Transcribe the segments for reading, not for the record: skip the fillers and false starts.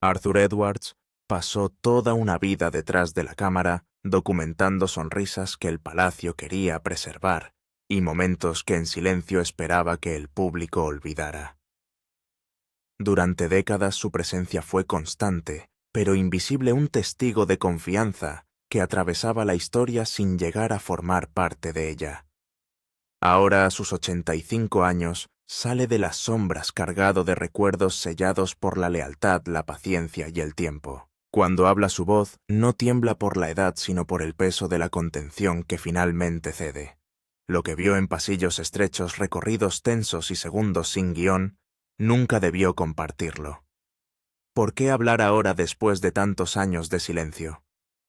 Arthur Edwards pasó toda una vida detrás de la cámara documentando sonrisas que el palacio quería preservar y momentos que en silencio esperaba que el público olvidara. Durante décadas su presencia fue constante, pero invisible, un testigo de confianza que atravesaba la historia sin llegar a formar parte de ella. Ahora, a sus 85 años, sale de las sombras cargado de recuerdos sellados por la lealtad, la paciencia y el tiempo. Cuando habla su voz, no tiembla por la edad sino por el peso de la contención que finalmente cede. Lo que vio en pasillos estrechos, recorridos tensos y segundos sin guión, nunca debió compartirlo. ¿Por qué hablar ahora después de tantos años de silencio?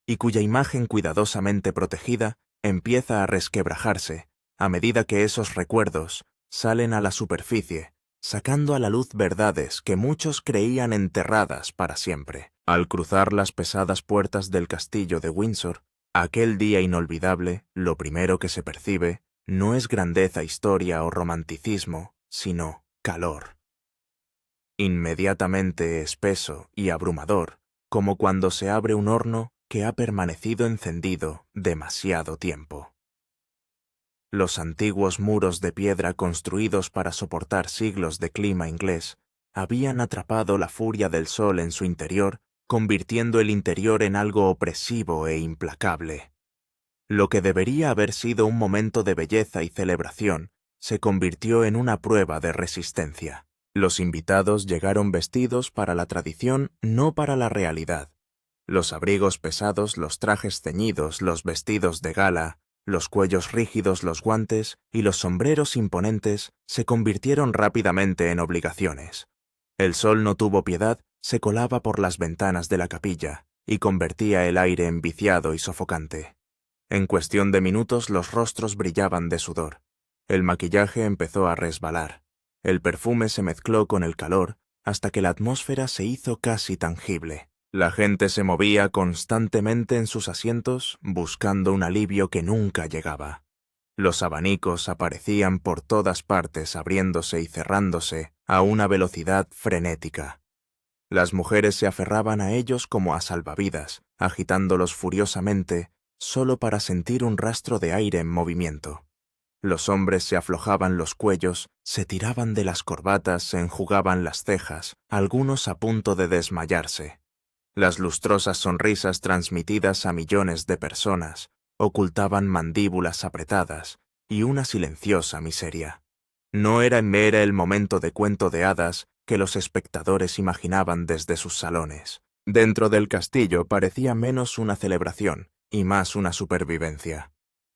Y cuya imagen cuidadosamente protegida empieza a resquebrajarse a medida que esos recuerdos salen a la superficie, sacando a la luz verdades que muchos creían enterradas para siempre. Al cruzar las pesadas puertas del castillo de Windsor, aquel día inolvidable, lo primero que se percibe no es grandeza, historia o romanticismo, sino calor. Inmediatamente espeso y abrumador, como cuando se abre un horno que ha permanecido encendido demasiado tiempo. Los antiguos muros de piedra construidos para soportar siglos de clima inglés habían atrapado la furia del sol en su interior, convirtiendo el interior en algo opresivo e implacable. Lo que debería haber sido un momento de belleza y celebración se convirtió en una prueba de resistencia. Los invitados llegaron vestidos para la tradición, no para la realidad. Los abrigos pesados, los trajes ceñidos, los vestidos de gala, los cuellos rígidos, los guantes y los sombreros imponentes se convirtieron rápidamente en obligaciones. El sol no tuvo piedad, se colaba por las ventanas de la capilla y convertía el aire en viciado y sofocante. En cuestión de minutos los rostros brillaban de sudor. El maquillaje empezó a resbalar. El perfume se mezcló con el calor hasta que la atmósfera se hizo casi tangible. La gente se movía constantemente en sus asientos buscando un alivio que nunca llegaba. Los abanicos aparecían por todas partes abriéndose y cerrándose a una velocidad frenética. Las mujeres se aferraban a ellos como a salvavidas, agitándolos furiosamente solo para sentir un rastro de aire en movimiento. Los hombres se aflojaban los cuellos, se tiraban de las corbatas, se enjugaban las cejas, algunos a punto de desmayarse. Las lustrosas sonrisas transmitidas a millones de personas ocultaban mandíbulas apretadas y una silenciosa miseria. No era el momento de cuento de hadas que los espectadores imaginaban desde sus salones. Dentro del castillo parecía menos una celebración y más una supervivencia.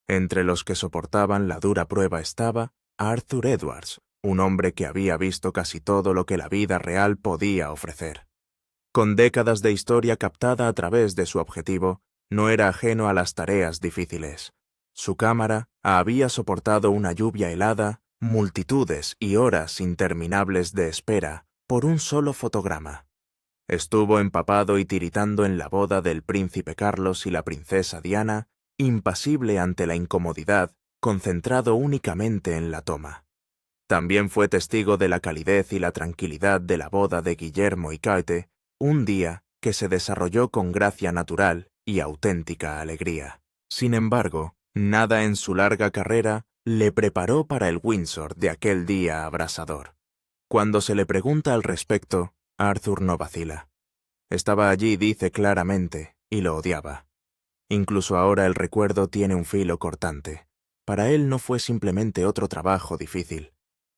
Entre los que soportaban la dura prueba estaba Arthur Edwards, un hombre que había visto casi todo lo que la vida real podía ofrecer. Con décadas de historia captada a través de su objetivo, no era ajeno a las tareas difíciles. Su cámara había soportado una lluvia helada, multitudes y horas interminables de espera por un solo fotograma. Estuvo empapado y tiritando en la boda del príncipe Carlos y la princesa Diana, impasible ante la incomodidad, concentrado únicamente en la toma. También fue testigo de la calidez y la tranquilidad de la boda de Guillermo y Kate, un día que se desarrolló con gracia natural y auténtica alegría. Sin embargo, nada en su larga carrera le preparó para el Windsor de aquel día abrasador. Cuando se le pregunta al respecto, Arthur no vacila. Estaba allí, dice claramente, y lo odiaba. Incluso ahora el recuerdo tiene un filo cortante. Para él no fue simplemente otro trabajo difícil.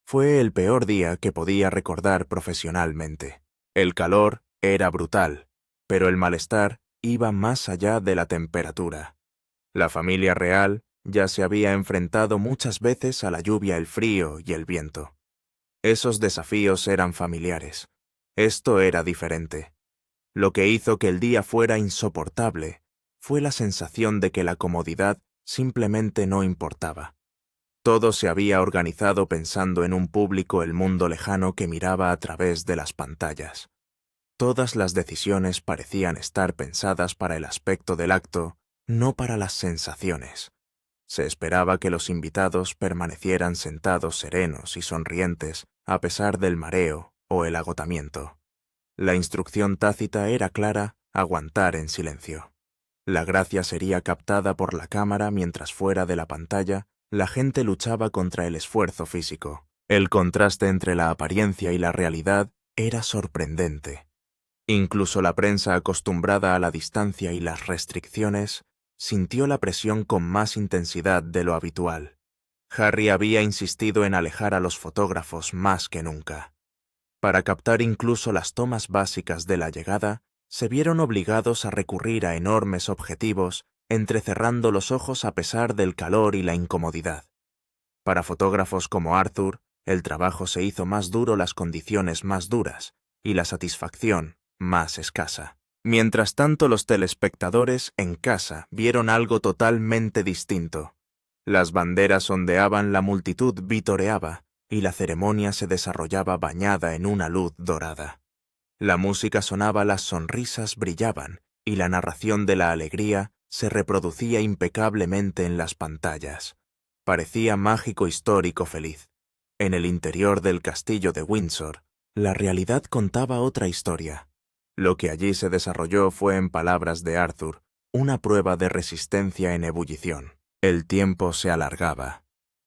Fue el peor día que podía recordar profesionalmente. El calor era brutal, pero el malestar iba más allá de la temperatura. La familia real ya se había enfrentado muchas veces a la lluvia, el frío y el viento. Esos desafíos eran familiares. Esto era diferente. Lo que hizo que el día fuera insoportable fue la sensación de que la comodidad simplemente no importaba. Todo se había organizado pensando en un público, el mundo lejano que miraba a través de las pantallas. Todas las decisiones parecían estar pensadas para el aspecto del acto, no para las sensaciones. Se esperaba que los invitados permanecieran sentados serenos y sonrientes a pesar del mareo o el agotamiento. La instrucción tácita era clara: aguantar en silencio. La gracia sería captada por la cámara mientras fuera de la pantalla la gente luchaba contra el esfuerzo físico. El contraste entre la apariencia y la realidad era sorprendente. Incluso la prensa, acostumbrada a la distancia y las restricciones, sintió la presión con más intensidad de lo habitual. Harry había insistido en alejar a los fotógrafos más que nunca. Para captar incluso las tomas básicas de la llegada, se vieron obligados a recurrir a enormes objetivos, entrecerrando los ojos a pesar del calor y la incomodidad. Para fotógrafos como Arthur, el trabajo se hizo más duro, las condiciones más duras y la satisfacción más escasa. Mientras tanto, los telespectadores en casa vieron algo totalmente distinto. Las banderas ondeaban, la multitud vitoreaba y la ceremonia se desarrollaba bañada en una luz dorada. La música sonaba, las sonrisas brillaban y la narración de la alegría se reproducía impecablemente en las pantallas. Parecía mágico, histórico, feliz. En el interior del castillo de Windsor, la realidad contaba otra historia. Lo que allí se desarrolló fue, en palabras de Arthur, una prueba de resistencia en ebullición. El tiempo se alargaba.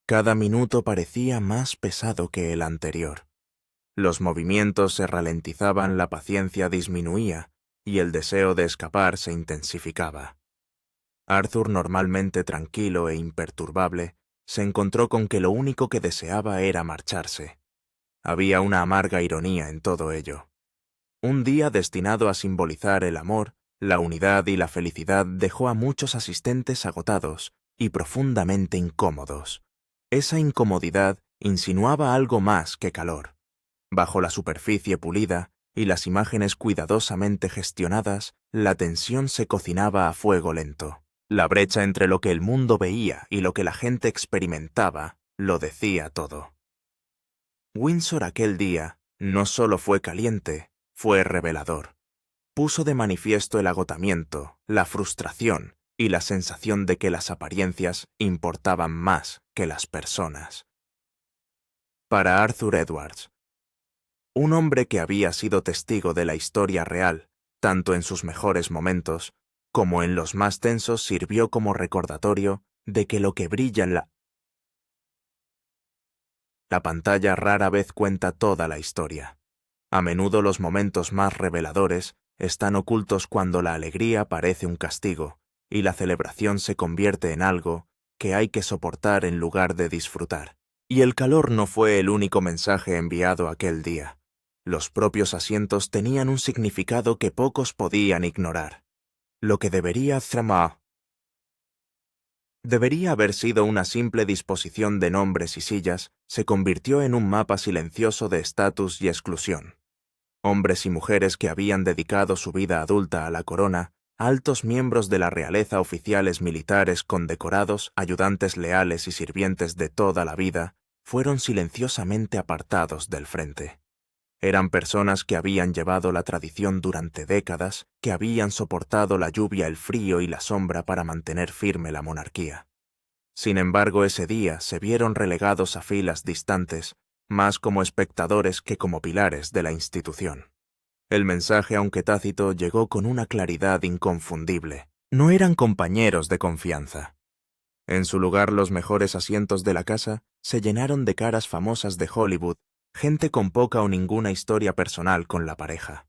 Cada minuto parecía más pesado que el anterior. Los movimientos se ralentizaban, la paciencia disminuía y el deseo de escapar se intensificaba. Arthur, normalmente tranquilo e imperturbable, se encontró con que lo único que deseaba era marcharse. Había una amarga ironía en todo ello. Un día destinado a simbolizar el amor, la unidad y la felicidad dejó a muchos asistentes agotados y profundamente incómodos. Esa incomodidad insinuaba algo más que calor. Bajo la superficie pulida y las imágenes cuidadosamente gestionadas, la tensión se cocinaba a fuego lento. La brecha entre lo que el mundo veía y lo que la gente experimentaba lo decía todo. Windsor aquel día no solo fue caliente, fue revelador. Puso de manifiesto el agotamiento, la frustración y la sensación de que las apariencias importaban más que las personas. Para Arthur Edwards, un hombre que había sido testigo de la historia real, tanto en sus mejores momentos como en los más tensos, sirvió como recordatorio de que lo que brilla en la pantalla rara vez cuenta toda la historia. A menudo los momentos más reveladores están ocultos cuando la alegría parece un castigo y la celebración se convierte en algo que hay que soportar en lugar de disfrutar. Y el calor no fue el único mensaje enviado aquel día. Los propios asientos tenían un significado que pocos podían ignorar. Lo que debería haber sido una simple disposición de nombres y sillas se convirtió en un mapa silencioso de estatus y exclusión. Hombres y mujeres que habían dedicado su vida adulta a la corona, altos miembros de la realeza, oficiales militares condecorados, ayudantes leales y sirvientes de toda la vida, fueron silenciosamente apartados del frente. Eran personas que habían llevado la tradición durante décadas, que habían soportado la lluvia, el frío y la sombra para mantener firme la monarquía. Sin embargo, ese día se vieron relegados a filas distantes, más como espectadores que como pilares de la institución. El mensaje, aunque tácito, llegó con una claridad inconfundible. No eran compañeros de confianza. En su lugar, los mejores asientos de la casa se llenaron de caras famosas de Hollywood, gente con poca o ninguna historia personal con la pareja.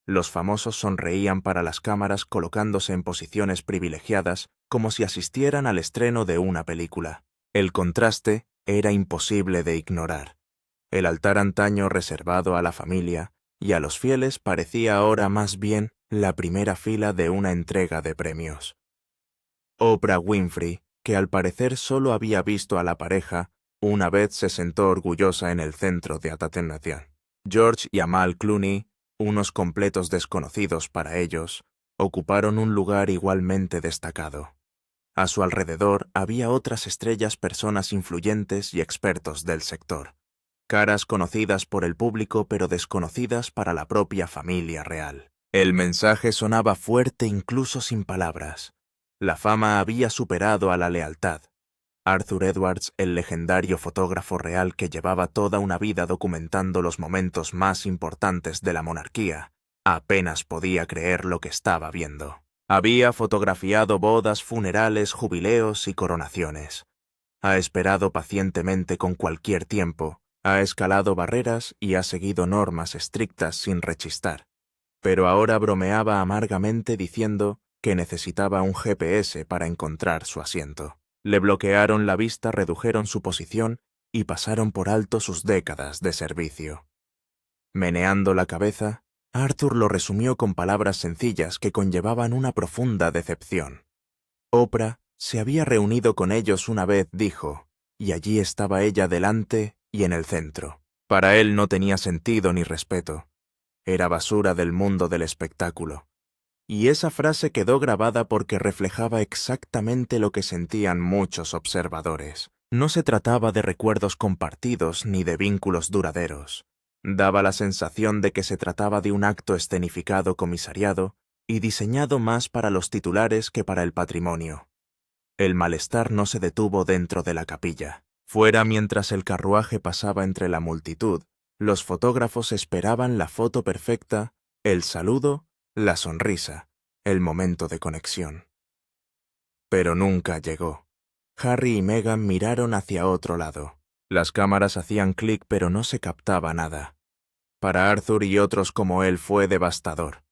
Los famosos sonreían para las cámaras colocándose en posiciones privilegiadas como si asistieran al estreno de una película. El contraste era imposible de ignorar. El altar antaño reservado a la familia y a los fieles parecía ahora más bien la primera fila de una entrega de premios. Oprah Winfrey, que al parecer solo había visto a la pareja, una vez se sentó orgullosa en el centro de atención. George y Amal Clooney, unos completos desconocidos para ellos, ocuparon un lugar igualmente destacado. A su alrededor había otras estrellas, personas influyentes y expertos del sector. Caras conocidas por el público pero desconocidas para la propia familia real. El mensaje sonaba fuerte incluso sin palabras. La fama había superado a la lealtad. Arthur Edwards, el legendario fotógrafo real que llevaba toda una vida documentando los momentos más importantes de la monarquía, Apenas podía creer lo que estaba viendo. Había fotografiado bodas, funerales, jubileos y coronaciones. Ha esperado pacientemente con cualquier tiempo, ha escalado barreras y ha seguido normas estrictas sin rechistar. Pero ahora bromeaba amargamente diciendo que necesitaba un GPS para encontrar su asiento. Le bloquearon la vista, redujeron su posición y pasaron por alto sus décadas de servicio. Meneando la cabeza, Arthur lo resumió con palabras sencillas que conllevaban una profunda decepción. Oprah se había reunido con ellos una vez, dijo, y allí estaba ella delante y en el centro. Para él no tenía sentido ni respeto. Era basura del mundo del espectáculo. Y esa frase quedó grabada porque reflejaba exactamente lo que sentían muchos observadores. No se trataba de recuerdos compartidos ni de vínculos duraderos. Daba la sensación de que se trataba de un acto escenificado comisariado y diseñado más para los titulares que para el patrimonio. El malestar no se detuvo dentro de la capilla. Fuera, mientras el carruaje pasaba entre la multitud, los fotógrafos esperaban la foto perfecta, el saludo, la sonrisa, el momento de conexión. Pero nunca llegó. Harry y Meghan miraron hacia otro lado. Las cámaras hacían clic pero no se captaba nada. Para Arthur y otros como él fue devastador.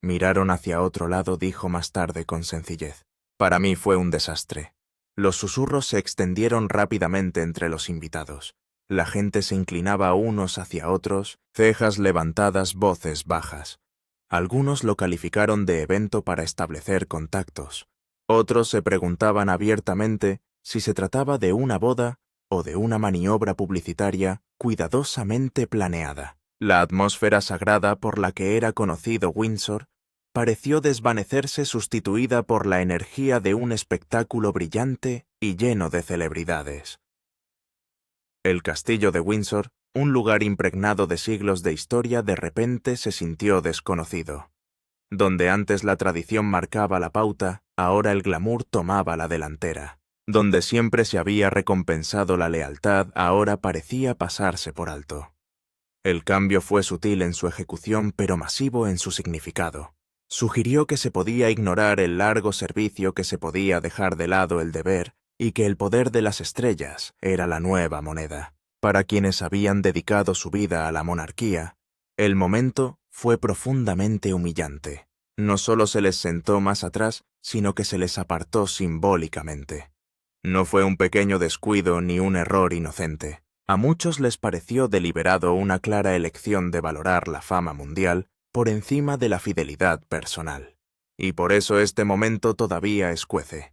Miraron hacia otro lado, dijo más tarde con sencillez. Para mí fue un desastre. Los susurros se extendieron rápidamente entre los invitados. La gente se inclinaba unos hacia otros, cejas levantadas, voces bajas. Algunos lo calificaron de evento para establecer contactos. Otros se preguntaban abiertamente si se trataba de una boda o de una maniobra publicitaria cuidadosamente planeada. La atmósfera sagrada por la que era conocido Windsor pareció desvanecerse, sustituida por la energía de un espectáculo brillante y lleno de celebridades. El castillo de Windsor, un lugar impregnado de siglos de historia, de repente se sintió desconocido. Donde antes la tradición marcaba la pauta, ahora el glamour tomaba la delantera. Donde siempre se había recompensado la lealtad, ahora parecía pasarse por alto. El cambio fue sutil en su ejecución, pero masivo en su significado. Sugirió que se podía ignorar el largo servicio, que se podía dejar de lado el deber, y que el poder de las estrellas era la nueva moneda. Para quienes habían dedicado su vida a la monarquía, el momento fue profundamente humillante. No solo se les sentó más atrás, sino que se les apartó simbólicamente. No fue un pequeño descuido ni un error inocente. A muchos les pareció deliberado una clara elección de valorar la fama mundial por encima de la fidelidad personal. Y por eso este momento todavía escuece.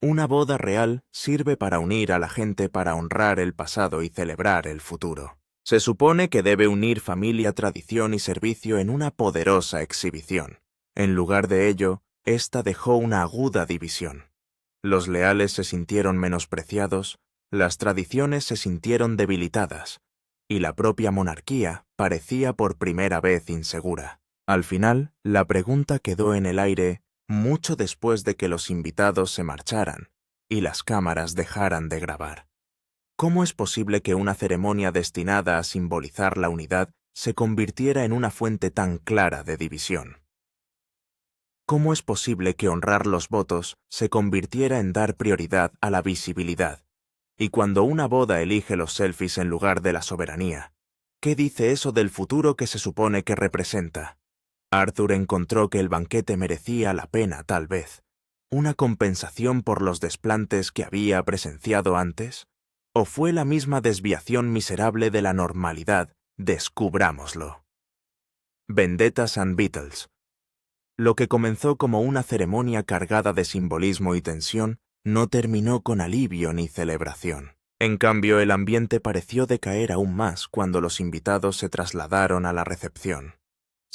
Una boda real sirve para unir a la gente, para honrar el pasado y celebrar el futuro. Se supone que debe unir familia, tradición y servicio en una poderosa exhibición. En lugar de ello, esta dejó una aguda división. Los leales se sintieron menospreciados, las tradiciones se sintieron debilitadas, y la propia monarquía parecía por primera vez insegura. Al final, la pregunta quedó en el aire mucho después de que los invitados se marcharan y las cámaras dejaran de grabar. ¿Cómo es posible que una ceremonia destinada a simbolizar la unidad se convirtiera en una fuente tan clara de división? ¿Cómo es posible que honrar los votos se convirtiera en dar prioridad a la visibilidad? Y cuando una boda elige los selfies en lugar de la soberanía, ¿qué dice eso del futuro que se supone que representa? Arthur encontró que el banquete merecía la pena, tal vez, una compensación por los desplantes que había presenciado antes, ¿o fue la misma desviación miserable de la normalidad? Descubrámoslo. Vendettas and Beatles. Lo que comenzó como una ceremonia cargada de simbolismo y tensión no terminó con alivio ni celebración. En cambio, el ambiente pareció decaer aún más cuando los invitados se trasladaron a la recepción.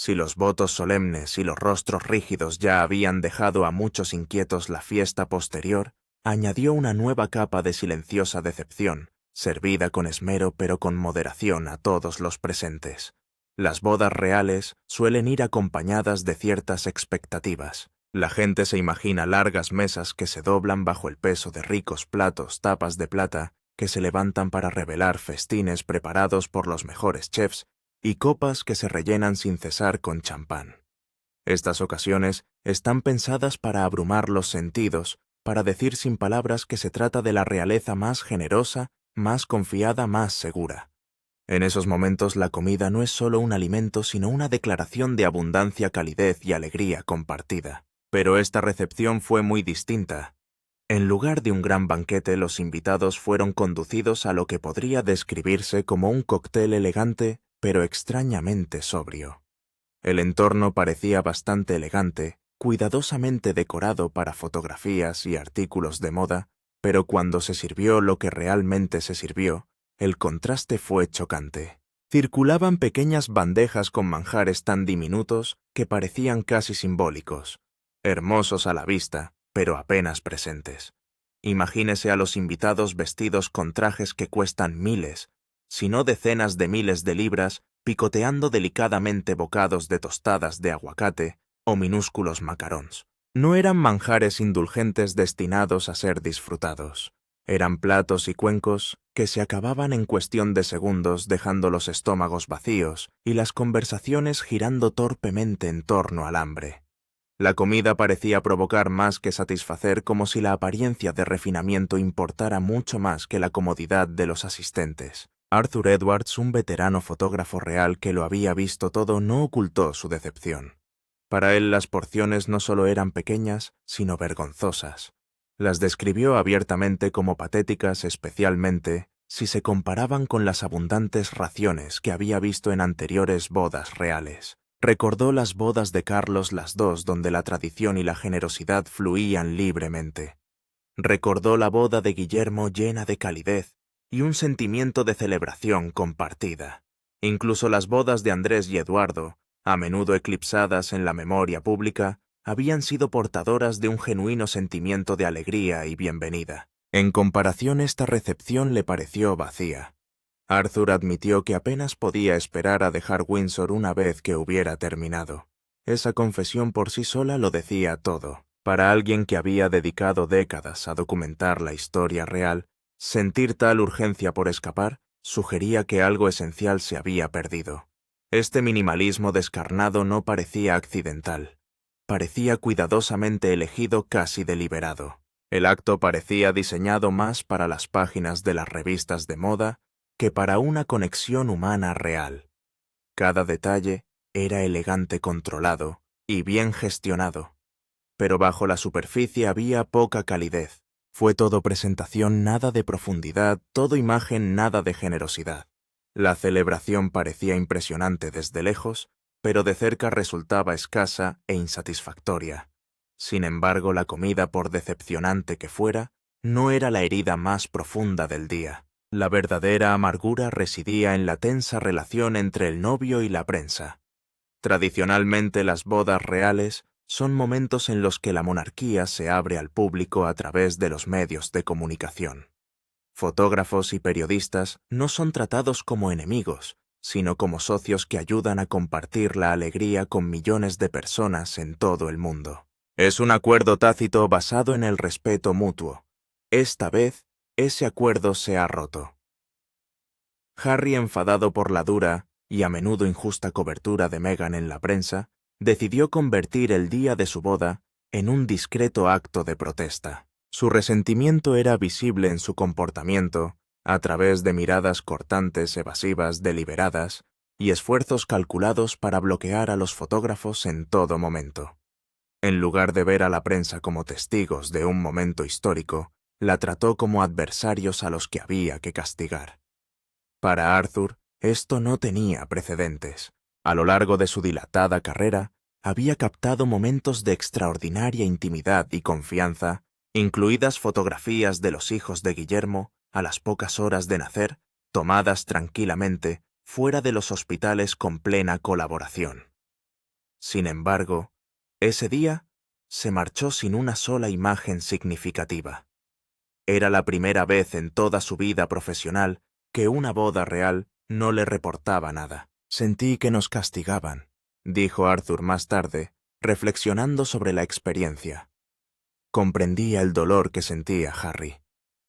Si los votos solemnes y los rostros rígidos ya habían dejado a muchos inquietos, la fiesta posterior añadió una nueva capa de silenciosa decepción, servida con esmero pero con moderación a todos los presentes. Las bodas reales suelen ir acompañadas de ciertas expectativas. La gente se imagina largas mesas que se doblan bajo el peso de ricos platos, tapas de plata, que se levantan para revelar festines preparados por los mejores chefs y copas que se rellenan sin cesar con champán. Estas ocasiones están pensadas para abrumar los sentidos, para decir sin palabras que se trata de la realeza más generosa, más confiada, más segura. En esos momentos la comida no es solo un alimento, sino una declaración de abundancia, calidez y alegría compartida. Pero esta recepción fue muy distinta. En lugar de un gran banquete, los invitados fueron conducidos a lo que podría describirse como un cóctel elegante, pero extrañamente sobrio. El entorno parecía bastante elegante, cuidadosamente decorado para fotografías y artículos de moda, pero cuando se sirvió lo que realmente se sirvió, el contraste fue chocante. Circulaban pequeñas bandejas con manjares tan diminutos que parecían casi simbólicos, hermosos a la vista, pero apenas presentes. Imagínese a los invitados vestidos con trajes que cuestan miles, si no decenas de miles de libras, picoteando delicadamente bocados de tostadas de aguacate o minúsculos macarons. No eran manjares indulgentes destinados a ser disfrutados. Eran platos y cuencos que se acababan en cuestión de segundos, dejando los estómagos vacíos y las conversaciones girando torpemente en torno al hambre. La comida parecía provocar más que satisfacer, como si la apariencia de refinamiento importara mucho más que la comodidad de los asistentes. Arthur Edwards, un veterano fotógrafo real que lo había visto todo, no ocultó su decepción. Para él las porciones no solo eran pequeñas, sino vergonzosas. Las describió abiertamente como patéticas, especialmente si se comparaban con las abundantes raciones que había visto en anteriores bodas reales. Recordó las bodas de Carlos II, donde la tradición y la generosidad fluían libremente. Recordó la boda de Guillermo, llena de calidez y un sentimiento de celebración compartida. Incluso las bodas de Andrés y Eduardo, a menudo eclipsadas en la memoria pública, habían sido portadoras de un genuino sentimiento de alegría y bienvenida. En comparación, esta recepción le pareció vacía. Arthur admitió que apenas podía esperar a dejar Windsor una vez que hubiera terminado. Esa confesión por sí sola lo decía todo. Para alguien que había dedicado décadas a documentar la historia real, sentir tal urgencia por escapar sugería que algo esencial se había perdido. Este minimalismo descarnado no parecía accidental. Parecía cuidadosamente elegido, casi deliberado. El acto parecía diseñado más para las páginas de las revistas de moda que para una conexión humana real. Cada detalle era elegante, controlado y bien gestionado, pero bajo la superficie había poca calidez. Fue todo presentación, nada de profundidad, todo imagen, nada de generosidad. La celebración parecía impresionante desde lejos, pero de cerca resultaba escasa e insatisfactoria. Sin embargo, la comida, por decepcionante que fuera, no era la herida más profunda del día. La verdadera amargura residía en la tensa relación entre el novio y la prensa. Tradicionalmente, las bodas reales son momentos en los que la monarquía se abre al público a través de los medios de comunicación. Fotógrafos y periodistas no son tratados como enemigos, sino como socios que ayudan a compartir la alegría con millones de personas en todo el mundo. Es un acuerdo tácito basado en el respeto mutuo. Esta vez, ese acuerdo se ha roto. Harry, enfadado por la dura y a menudo injusta cobertura de Meghan en la prensa, decidió convertir el día de su boda en un discreto acto de protesta. Su resentimiento era visible en su comportamiento, a través de miradas cortantes, evasivas, deliberadas, y esfuerzos calculados para bloquear a los fotógrafos en todo momento. En lugar de ver a la prensa como testigos de un momento histórico, la trató como adversarios a los que había que castigar. Para Arthur, esto no tenía precedentes. A lo largo de su dilatada carrera, había captado momentos de extraordinaria intimidad y confianza, incluidas fotografías de los hijos de Guillermo a las pocas horas de nacer, tomadas tranquilamente, fuera de los hospitales con plena colaboración. Sin embargo, ese día se marchó sin una sola imagen significativa. Era la primera vez en toda su vida profesional que una boda real no le reportaba nada. Sentí que nos castigaban, dijo Arthur más tarde, reflexionando sobre la experiencia. Comprendía el dolor que sentía Harry.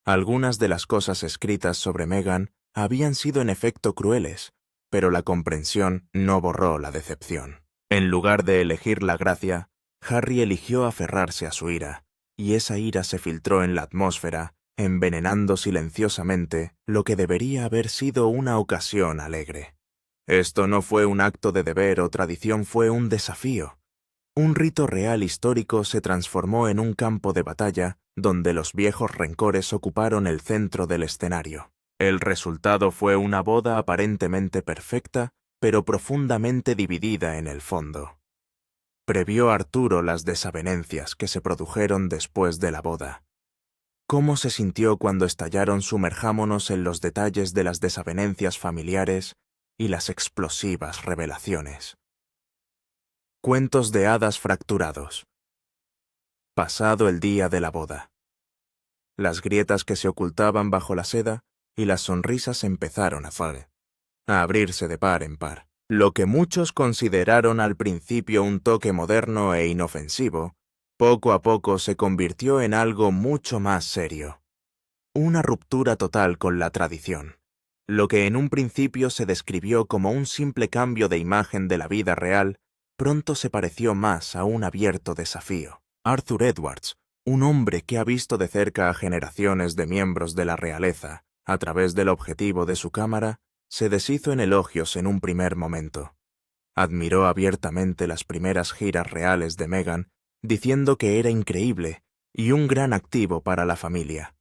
Algunas de las cosas escritas sobre Meghan habían sido en efecto crueles, pero la comprensión no borró la decepción. En lugar de elegir la gracia, Harry eligió aferrarse a su ira, y esa ira se filtró en la atmósfera, envenenando silenciosamente lo que debería haber sido una ocasión alegre. Esto no fue un acto de deber o tradición, fue un desafío. Un rito real histórico se transformó en un campo de batalla donde los viejos rencores ocuparon el centro del escenario. El resultado fue una boda aparentemente perfecta, pero profundamente dividida en el fondo. Previó Arturo las desavenencias que se produjeron después de la boda. ¿Cómo se sintió cuando estallaron? Sumerjámonos en los detalles de las desavenencias familiares y las explosivas revelaciones. Cuentos de hadas fracturados. Pasado el día de la boda. Las grietas que se ocultaban bajo la seda y las sonrisas empezaron a abrirse de par en par. Lo que muchos consideraron al principio un toque moderno e inofensivo, poco a poco se convirtió en algo mucho más serio. Una ruptura total con la tradición. Lo que en un principio se describió como un simple cambio de imagen de la vida real, pronto se pareció más a un abierto desafío. Arthur Edwards, un hombre que ha visto de cerca a generaciones de miembros de la realeza a través del objetivo de su cámara, se deshizo en elogios en un primer momento. Admiró abiertamente las primeras giras reales de Meghan, diciendo que era increíble y un gran activo para la familia.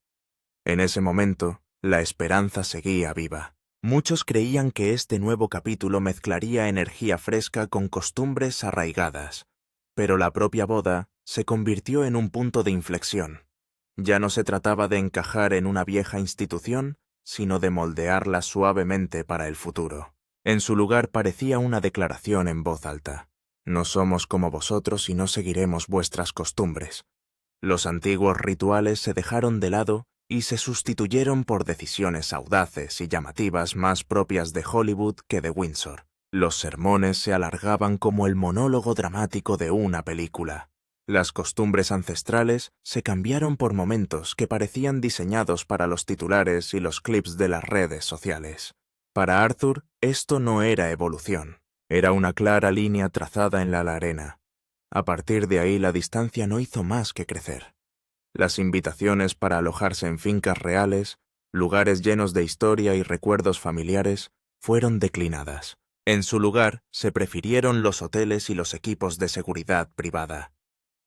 En ese momento, la esperanza seguía viva. Muchos creían que este nuevo capítulo mezclaría energía fresca con costumbres arraigadas, pero la propia boda se convirtió en un punto de inflexión. Ya no se trataba de encajar en una vieja institución, sino de moldearla suavemente para el futuro. En su lugar parecía una declaración en voz alta. No somos como vosotros y no seguiremos vuestras costumbres. Los antiguos rituales se dejaron de lado y se sustituyeron por decisiones audaces y llamativas más propias de Hollywood que de Windsor. Los sermones se alargaban como el monólogo dramático de una película. Las costumbres ancestrales se cambiaron por momentos que parecían diseñados para los titulares y los clips de las redes sociales. Para Arthur, esto no era evolución. Era una clara línea trazada en la arena. A partir de ahí la distancia no hizo más que crecer. Las invitaciones para alojarse en fincas reales, lugares llenos de historia y recuerdos familiares, fueron declinadas. En su lugar, se prefirieron los hoteles y los equipos de seguridad privada.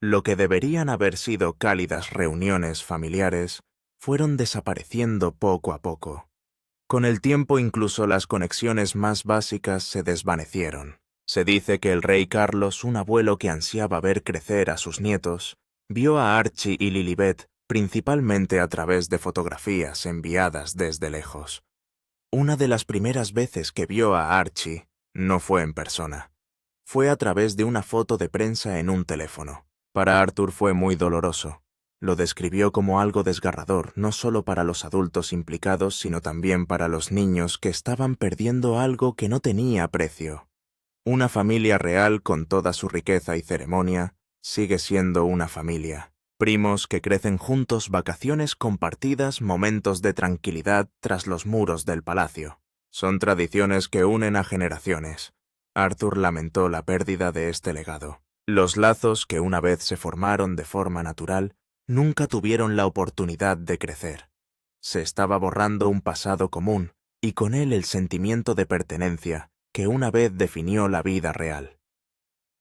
Lo que deberían haber sido cálidas reuniones familiares, fueron desapareciendo poco a poco. Con el tiempo incluso las conexiones más básicas se desvanecieron. Se dice que el rey Carlos, un abuelo que ansiaba ver crecer a sus nietos, vio a Archie y Lilibet principalmente a través de fotografías enviadas desde lejos. Una de las primeras veces que vio a Archie no fue en persona. Fue a través de una foto de prensa en un teléfono. Para Arthur fue muy doloroso. Lo describió como algo desgarrador, no solo para los adultos implicados, sino también para los niños que estaban perdiendo algo que no tenía precio. Una familia real con toda su riqueza y ceremonia sigue siendo una familia. Primos que crecen juntos, vacaciones compartidas, momentos de tranquilidad tras los muros del palacio. Son tradiciones que unen a generaciones. Arthur lamentó la pérdida de este legado. Los lazos que una vez se formaron de forma natural nunca tuvieron la oportunidad de crecer. Se estaba borrando un pasado común y con él el sentimiento de pertenencia que una vez definió la vida real.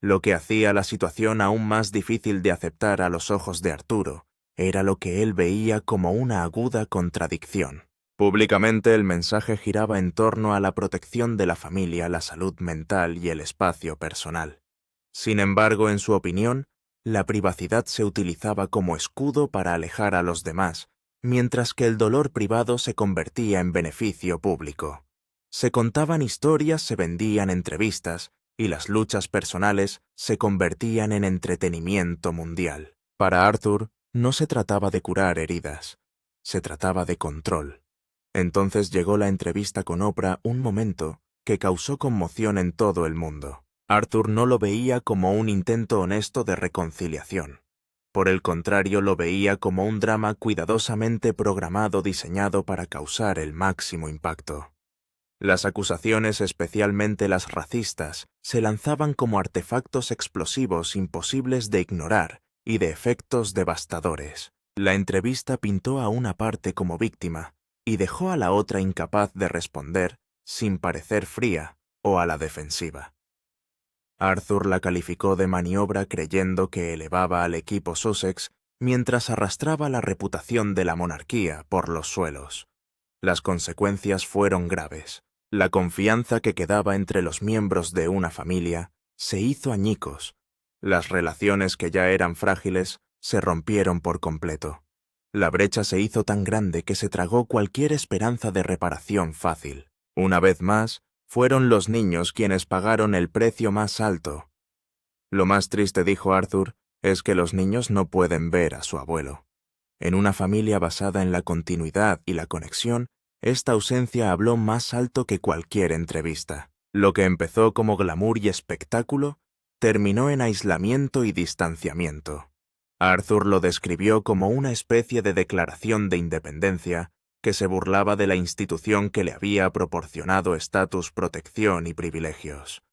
Lo que hacía la situación aún más difícil de aceptar a los ojos de Arturo era lo que él veía como una aguda contradicción. Públicamente el mensaje giraba en torno a la protección de la familia, la salud mental y el espacio personal. Sin embargo, en su opinión, la privacidad se utilizaba como escudo para alejar a los demás, mientras que el dolor privado se convertía en beneficio público. Se contaban historias, se vendían entrevistas, y las luchas personales se convertían en entretenimiento mundial. Para Arthur, no se trataba de curar heridas, se trataba de control. Entonces llegó la entrevista con Oprah, un momento que causó conmoción en todo el mundo. Arthur no lo veía como un intento honesto de reconciliación. Por el contrario, lo veía como un drama cuidadosamente programado diseñado para causar el máximo impacto. Las acusaciones, especialmente las racistas, se lanzaban como artefactos explosivos imposibles de ignorar y de efectos devastadores. La entrevista pintó a una parte como víctima y dejó a la otra incapaz de responder, sin parecer fría o a la defensiva. Arthur la calificó de maniobra creyendo que elevaba al equipo Sussex mientras arrastraba la reputación de la monarquía por los suelos. Las consecuencias fueron graves. La confianza que quedaba entre los miembros de una familia se hizo añicos. Las relaciones que ya eran frágiles se rompieron por completo. La brecha se hizo tan grande que se tragó cualquier esperanza de reparación fácil. Una vez más, fueron los niños quienes pagaron el precio más alto. Lo más triste, dijo Arthur, es que los niños no pueden ver a su abuelo. En una familia basada en la continuidad y la conexión, esta ausencia habló más alto que cualquier entrevista. Lo que empezó como glamour y espectáculo, terminó en aislamiento y distanciamiento. Arthur lo describió como una especie de declaración de independencia que se burlaba de la institución que le había proporcionado estatus, protección y privilegios.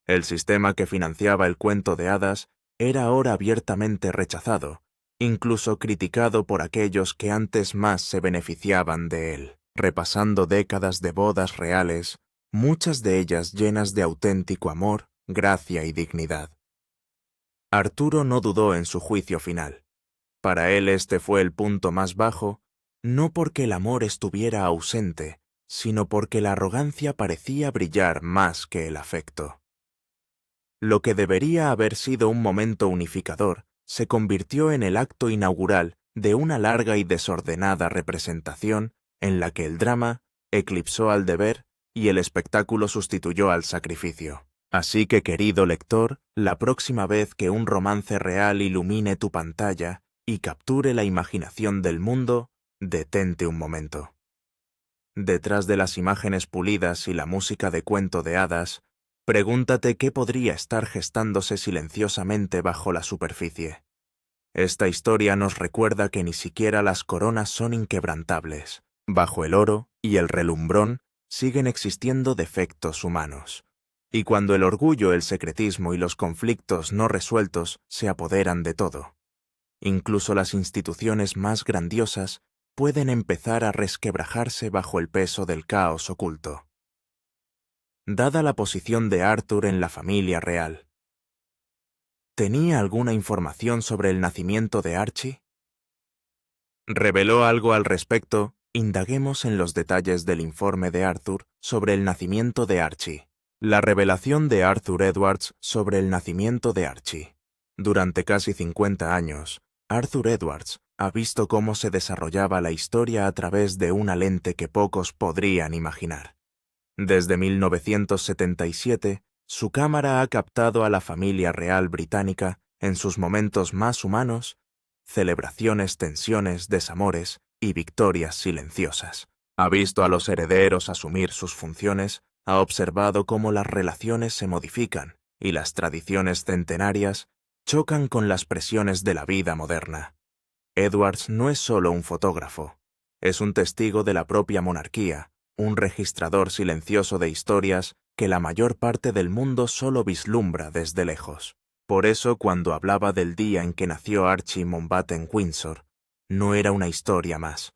El sistema que financiaba el cuento de hadas era ahora abiertamente rechazado, incluso criticado por aquellos que antes más se beneficiaban de él. Repasando décadas de bodas reales, muchas de ellas llenas de auténtico amor, gracia y dignidad. Arturo no dudó en su juicio final. Para él este fue el punto más bajo, no porque el amor estuviera ausente, sino porque la arrogancia parecía brillar más que el afecto. Lo que debería haber sido un momento unificador se convirtió en el acto inaugural de una larga y desordenada representación en la que el drama eclipsó al deber y el espectáculo sustituyó al sacrificio. Así que, querido lector, la próxima vez que un romance real ilumine tu pantalla y capture la imaginación del mundo, detente un momento. Detrás de las imágenes pulidas y la música de cuento de hadas, pregúntate qué podría estar gestándose silenciosamente bajo la superficie. Esta historia nos recuerda que ni siquiera las coronas son inquebrantables. Bajo el oro y el relumbrón siguen existiendo defectos humanos. Y cuando el orgullo, el secretismo y los conflictos no resueltos se apoderan de todo, incluso las instituciones más grandiosas pueden empezar a resquebrajarse bajo el peso del caos oculto. Dada la posición de Arthur en la familia real, ¿tenía alguna información sobre el nacimiento de Archie? ¿Reveló algo al respecto? Indaguemos en los detalles del informe de Arthur sobre el nacimiento de Archie. La revelación de Arthur Edwards sobre el nacimiento de Archie. Durante casi 50 años, Arthur Edwards ha visto cómo se desarrollaba la historia a través de una lente que pocos podrían imaginar. Desde 1977, su cámara ha captado a la familia real británica en sus momentos más humanos, celebraciones, tensiones, desamores y victorias silenciosas. Ha visto a los herederos asumir sus funciones, ha observado cómo las relaciones se modifican y las tradiciones centenarias chocan con las presiones de la vida moderna. Edwards no es solo un fotógrafo, es un testigo de la propia monarquía, un registrador silencioso de historias que la mayor parte del mundo solo vislumbra desde lejos. Por eso, cuando hablaba del día en que nació Archie Mountbatten Windsor, no era una historia más.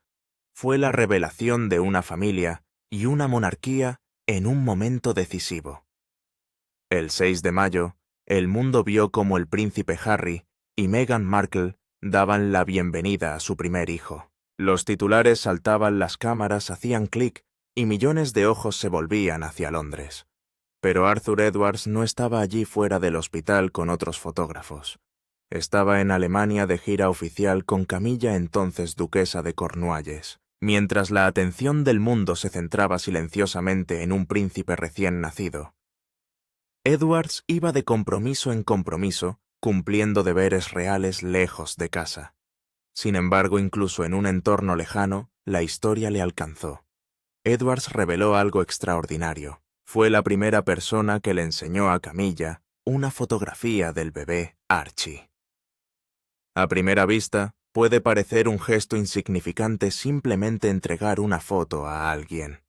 Fue la revelación de una familia y una monarquía en un momento decisivo. El 6 de mayo, el mundo vio cómo el príncipe Harry y Meghan Markle daban la bienvenida a su primer hijo. Los titulares saltaban, las cámaras hacían clic y millones de ojos se volvían hacia Londres. Pero Arthur Edwards no estaba allí fuera del hospital con otros fotógrafos. Estaba en Alemania de gira oficial con Camilla, entonces duquesa de Cornualles. Mientras la atención del mundo se centraba silenciosamente en un príncipe recién nacido, Edwards iba de compromiso en compromiso, cumpliendo deberes reales lejos de casa. Sin embargo, incluso en un entorno lejano, la historia le alcanzó. Edwards reveló algo extraordinario. Fue la primera persona que le enseñó a Camilla una fotografía del bebé Archie. A primera vista, puede parecer un gesto insignificante simplemente entregar una foto a alguien.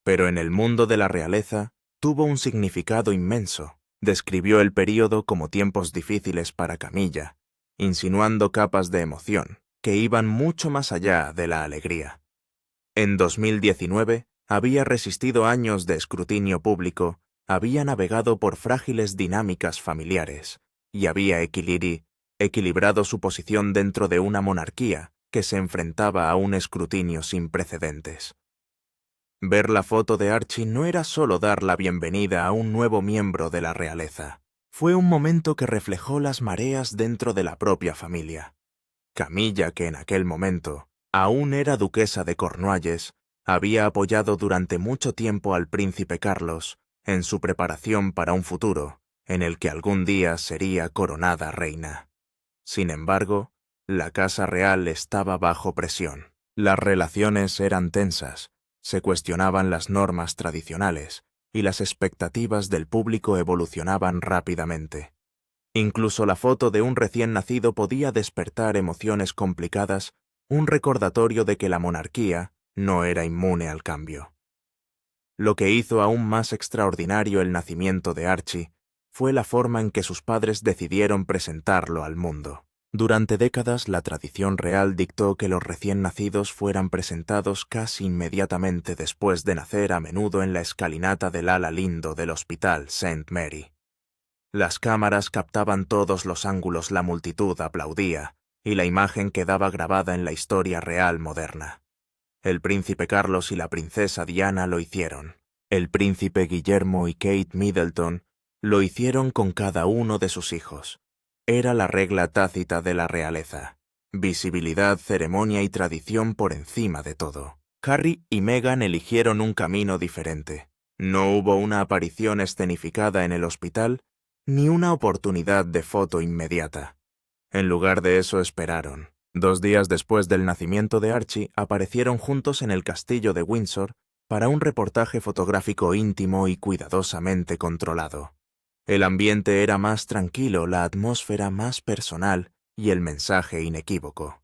Pero en el mundo de la realeza tuvo un significado inmenso. Describió el período como tiempos difíciles para Camilla, insinuando capas de emoción que iban mucho más allá de la alegría. En 2019 había resistido años de escrutinio público, había navegado por frágiles dinámicas familiares y había equilibrado su posición dentro de una monarquía que se enfrentaba a un escrutinio sin precedentes. Ver la foto de Archie no era solo dar la bienvenida a un nuevo miembro de la realeza. Fue un momento que reflejó las mareas dentro de la propia familia. Camilla, que en aquel momento aún era duquesa de Cornualles, había apoyado durante mucho tiempo al príncipe Carlos en su preparación para un futuro en el que algún día sería coronada reina. Sin embargo, la casa real estaba bajo presión. Las relaciones eran tensas, se cuestionaban las normas tradicionales y las expectativas del público evolucionaban rápidamente. Incluso la foto de un recién nacido podía despertar emociones complicadas, un recordatorio de que la monarquía no era inmune al cambio. Lo que hizo aún más extraordinario el nacimiento de Archie fue la forma en que sus padres decidieron presentarlo al mundo. Durante décadas, la tradición real dictó que los recién nacidos fueran presentados casi inmediatamente después de nacer, a menudo en la escalinata del ala lindo del Hospital St. Mary. Las cámaras captaban todos los ángulos, la multitud aplaudía, y la imagen quedaba grabada en la historia real moderna. El príncipe Carlos y la princesa Diana lo hicieron. El príncipe Guillermo y Kate Middleton lo hicieron con cada uno de sus hijos. Era la regla tácita de la realeza: visibilidad, ceremonia y tradición por encima de todo. Harry y Meghan eligieron un camino diferente. No hubo una aparición escenificada en el hospital, ni una oportunidad de foto inmediata. En lugar de eso esperaron. 2 días después del nacimiento de Archie, aparecieron juntos en el castillo de Windsor para un reportaje fotográfico íntimo y cuidadosamente controlado. El ambiente era más tranquilo, la atmósfera más personal y el mensaje inequívoco.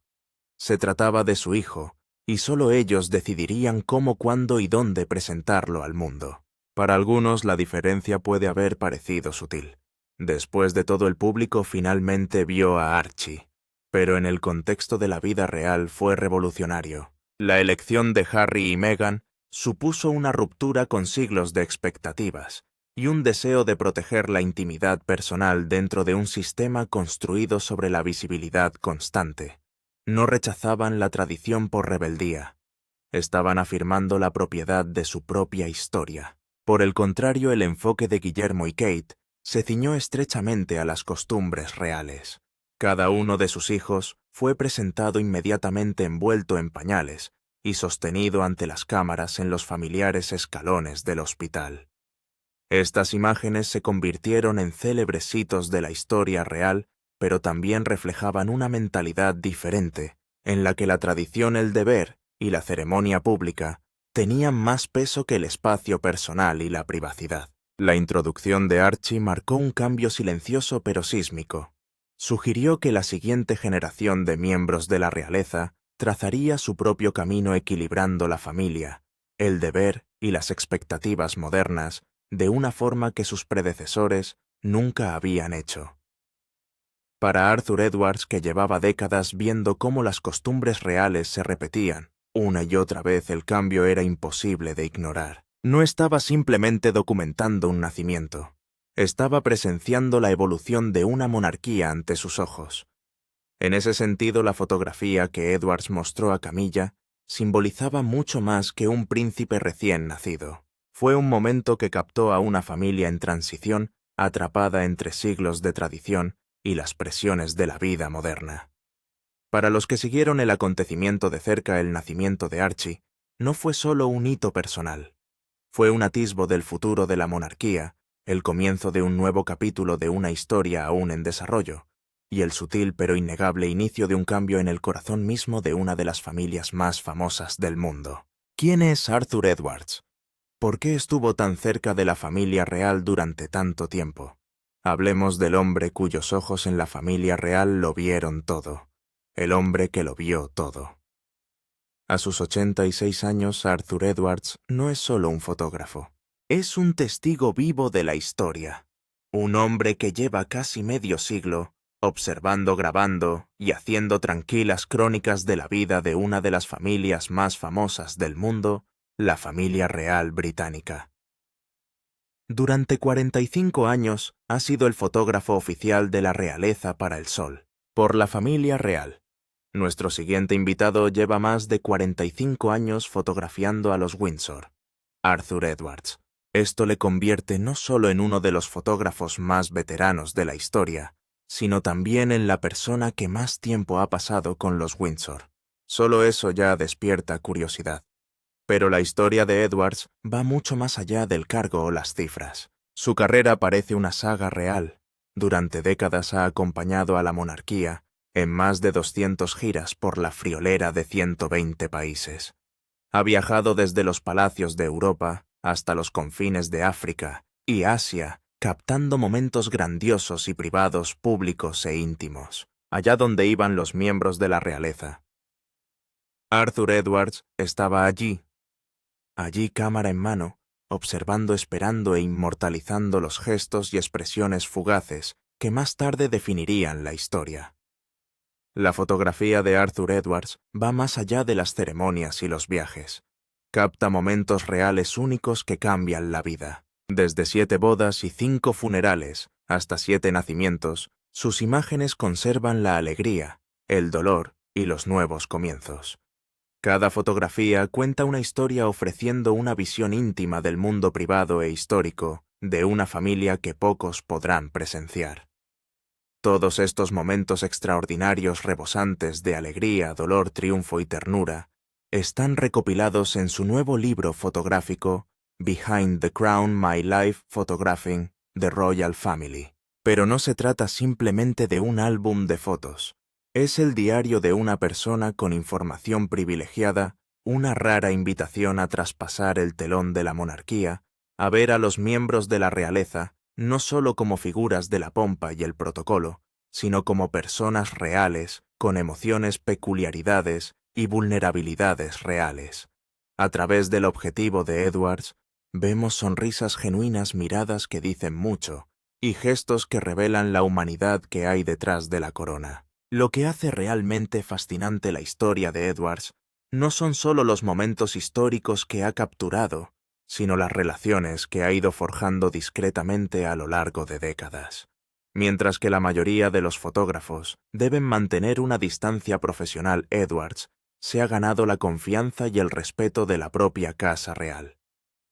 Se trataba de su hijo, y solo ellos decidirían cómo, cuándo y dónde presentarlo al mundo. Para algunos la diferencia puede haber parecido sutil. Después de todo, el público finalmente vio a Archie, pero en el contexto de la vida real fue revolucionario. La elección de Harry y Meghan supuso una ruptura con siglos de expectativas y un deseo de proteger la intimidad personal dentro de un sistema construido sobre la visibilidad constante. No rechazaban la tradición por rebeldía. Estaban afirmando la propiedad de su propia historia. Por el contrario, el enfoque de Guillermo y Kate se ciñó estrechamente a las costumbres reales. Cada uno de sus hijos fue presentado inmediatamente envuelto en pañales y sostenido ante las cámaras en los familiares escalones del hospital. Estas imágenes se convirtieron en célebres hitos de la historia real, pero también reflejaban una mentalidad diferente, en la que la tradición, el deber y la ceremonia pública tenían más peso que el espacio personal y la privacidad. La introducción de Archie marcó un cambio silencioso pero sísmico. Sugirió que la siguiente generación de miembros de la realeza trazaría su propio camino equilibrando la familia, el deber y las expectativas modernas de una forma que sus predecesores nunca habían hecho. Para Arthur Edwards, que llevaba décadas viendo cómo las costumbres reales se repetían una y otra vez, el cambio era imposible de ignorar. No estaba simplemente documentando un nacimiento. Estaba presenciando la evolución de una monarquía ante sus ojos. En ese sentido, la fotografía que Edwards mostró a Camilla simbolizaba mucho más que un príncipe recién nacido. Fue un momento que captó a una familia en transición, atrapada entre siglos de tradición y las presiones de la vida moderna. Para los que siguieron el acontecimiento de cerca, el nacimiento de Archie no fue solo un hito personal. Fue un atisbo del futuro de la monarquía, el comienzo de un nuevo capítulo de una historia aún en desarrollo, y el sutil pero innegable inicio de un cambio en el corazón mismo de una de las familias más famosas del mundo. ¿Quién es Arthur Edwards? ¿Por qué estuvo tan cerca de la familia real durante tanto tiempo? Hablemos del hombre cuyos ojos en la familia real lo vieron todo, el hombre que lo vio todo. A sus 86 años, Arthur Edwards no es solo un fotógrafo. Es un testigo vivo de la historia. Un hombre que lleva casi medio siglo observando, grabando y haciendo tranquilas crónicas de la vida de una de las familias más famosas del mundo, la familia real británica. Durante 45 años ha sido el fotógrafo oficial de la realeza para El Sol, por la familia real. Nuestro siguiente invitado lleva más de 45 años fotografiando a los Windsor, Arthur Edwards. Esto le convierte no solo en uno de los fotógrafos más veteranos de la historia, sino también en la persona que más tiempo ha pasado con los Windsor. Solo eso ya despierta curiosidad. Pero la historia de Edwards va mucho más allá del cargo o las cifras. Su carrera parece una saga real. Durante décadas ha acompañado a la monarquía en más de 200 giras por la friolera de 120 países. Ha viajado desde los palacios de Europa hasta los confines de África y Asia, captando momentos grandiosos y privados, públicos e íntimos, allá donde iban los miembros de la realeza. Arthur Edwards estaba allí cámara en mano, observando, esperando e inmortalizando los gestos y expresiones fugaces que más tarde definirían la historia. La fotografía de Arthur Edwards va más allá de las ceremonias y los viajes. Capta momentos reales únicos que cambian la vida. Desde 7 bodas y 5 funerales hasta 7 nacimientos, sus imágenes conservan la alegría, el dolor y los nuevos comienzos. Cada fotografía cuenta una historia ofreciendo una visión íntima del mundo privado e histórico de una familia que pocos podrán presenciar. Todos estos momentos extraordinarios rebosantes de alegría, dolor, triunfo y ternura están recopilados en su nuevo libro fotográfico Behind the Crown: My Life Photographing the Royal Family. Pero no se trata simplemente de un álbum de fotos. Es el diario de una persona con información privilegiada, una rara invitación a traspasar el telón de la monarquía, a ver a los miembros de la realeza, no solo como figuras de la pompa y el protocolo, sino como personas reales, con emociones, peculiaridades y vulnerabilidades reales. A través del objetivo de Edwards, vemos sonrisas genuinas, miradas que dicen mucho, y gestos que revelan la humanidad que hay detrás de la corona. Lo que hace realmente fascinante la historia de Edwards no son solo los momentos históricos que ha capturado, sino las relaciones que ha ido forjando discretamente a lo largo de décadas. Mientras que la mayoría de los fotógrafos deben mantener una distancia profesional, Edwards se ha ganado la confianza y el respeto de la propia Casa Real.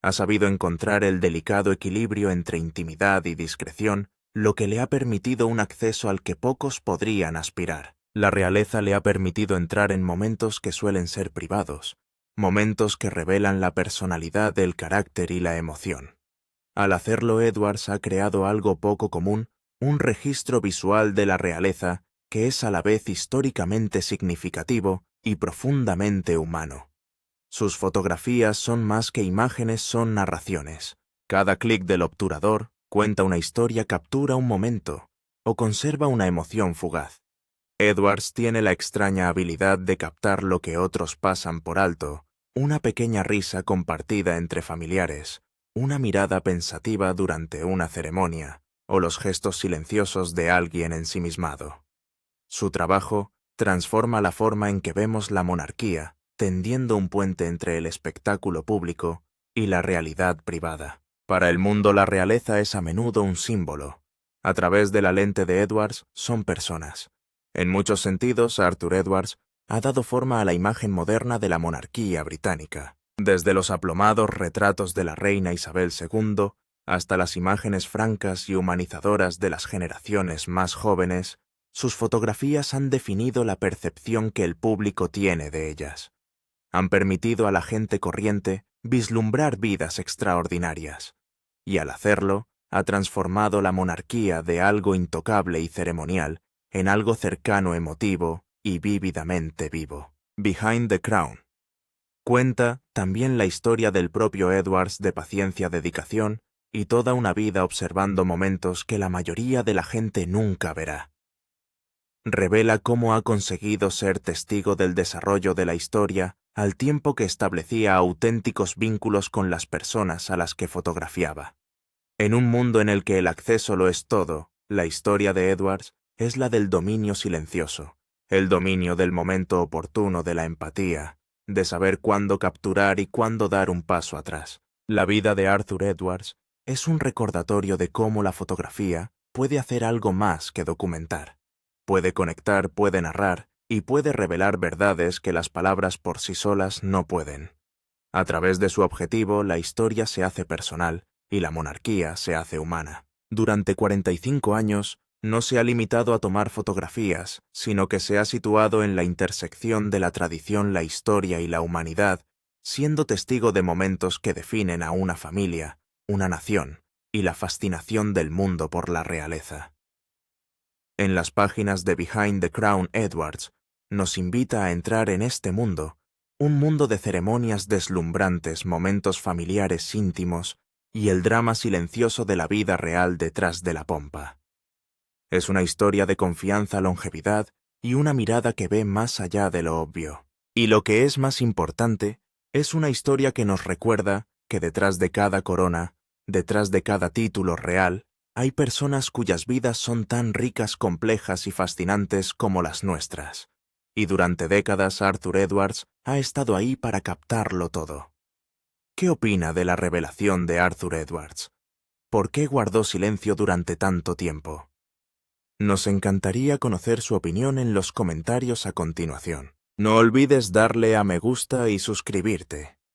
Ha sabido encontrar el delicado equilibrio entre intimidad y discreción, lo que le ha permitido un acceso al que pocos podrían aspirar. La realeza le ha permitido entrar en momentos que suelen ser privados, momentos que revelan la personalidad, el carácter y la emoción. Al hacerlo, Edwards ha creado algo poco común, un registro visual de la realeza que es a la vez históricamente significativo y profundamente humano. Sus fotografías son más que imágenes, son narraciones. Cada clic del obturador cuenta una historia, captura un momento o conserva una emoción fugaz. Edwards tiene la extraña habilidad de captar lo que otros pasan por alto, una pequeña risa compartida entre familiares, una mirada pensativa durante una ceremonia o los gestos silenciosos de alguien ensimismado. Su trabajo transforma la forma en que vemos la monarquía, tendiendo un puente entre el espectáculo público y la realidad privada. Para el mundo, la realeza es a menudo un símbolo. A través de la lente de Edwards son personas. En muchos sentidos, Arthur Edwards ha dado forma a la imagen moderna de la monarquía británica. Desde los aplomados retratos de la reina Isabel II hasta las imágenes francas y humanizadoras de las generaciones más jóvenes, sus fotografías han definido la percepción que el público tiene de ellas. Han permitido a la gente corriente vislumbrar vidas extraordinarias, y al hacerlo, ha transformado la monarquía de algo intocable y ceremonial en algo cercano, emotivo y vívidamente vivo. Behind the Crown cuenta también la historia del propio Edwards de paciencia, dedicación y toda una vida observando momentos que la mayoría de la gente nunca verá. Revela cómo ha conseguido ser testigo del desarrollo de la historia al tiempo que establecía auténticos vínculos con las personas a las que fotografiaba. En un mundo en el que el acceso lo es todo, la historia de Edwards es la del dominio silencioso, el dominio del momento oportuno de la empatía, de saber cuándo capturar y cuándo dar un paso atrás. La vida de Arthur Edwards es un recordatorio de cómo la fotografía puede hacer algo más que documentar. Puede conectar, puede narrar y puede revelar verdades que las palabras por sí solas no pueden. A través de su objetivo, la historia se hace personal y la monarquía se hace humana. Durante 45 años, no se ha limitado a tomar fotografías, sino que se ha situado en la intersección de la tradición, la historia y la humanidad, siendo testigo de momentos que definen a una familia, una nación y la fascinación del mundo por la realeza. En las páginas de Behind the Crown, Edwards nos invita a entrar en este mundo, un mundo de ceremonias deslumbrantes, momentos familiares íntimos y el drama silencioso de la vida real detrás de la pompa. Es una historia de confianza, longevidad y una mirada que ve más allá de lo obvio. Y lo que es más importante, es una historia que nos recuerda que detrás de cada corona, detrás de cada título real, hay personas cuyas vidas son tan ricas, complejas y fascinantes como las nuestras. Y durante décadas Arthur Edwards ha estado ahí para captarlo todo. ¿Qué opina de la revelación de Arthur Edwards? ¿Por qué guardó silencio durante tanto tiempo? Nos encantaría conocer su opinión en los comentarios a continuación. No olvides darle a me gusta y suscribirte.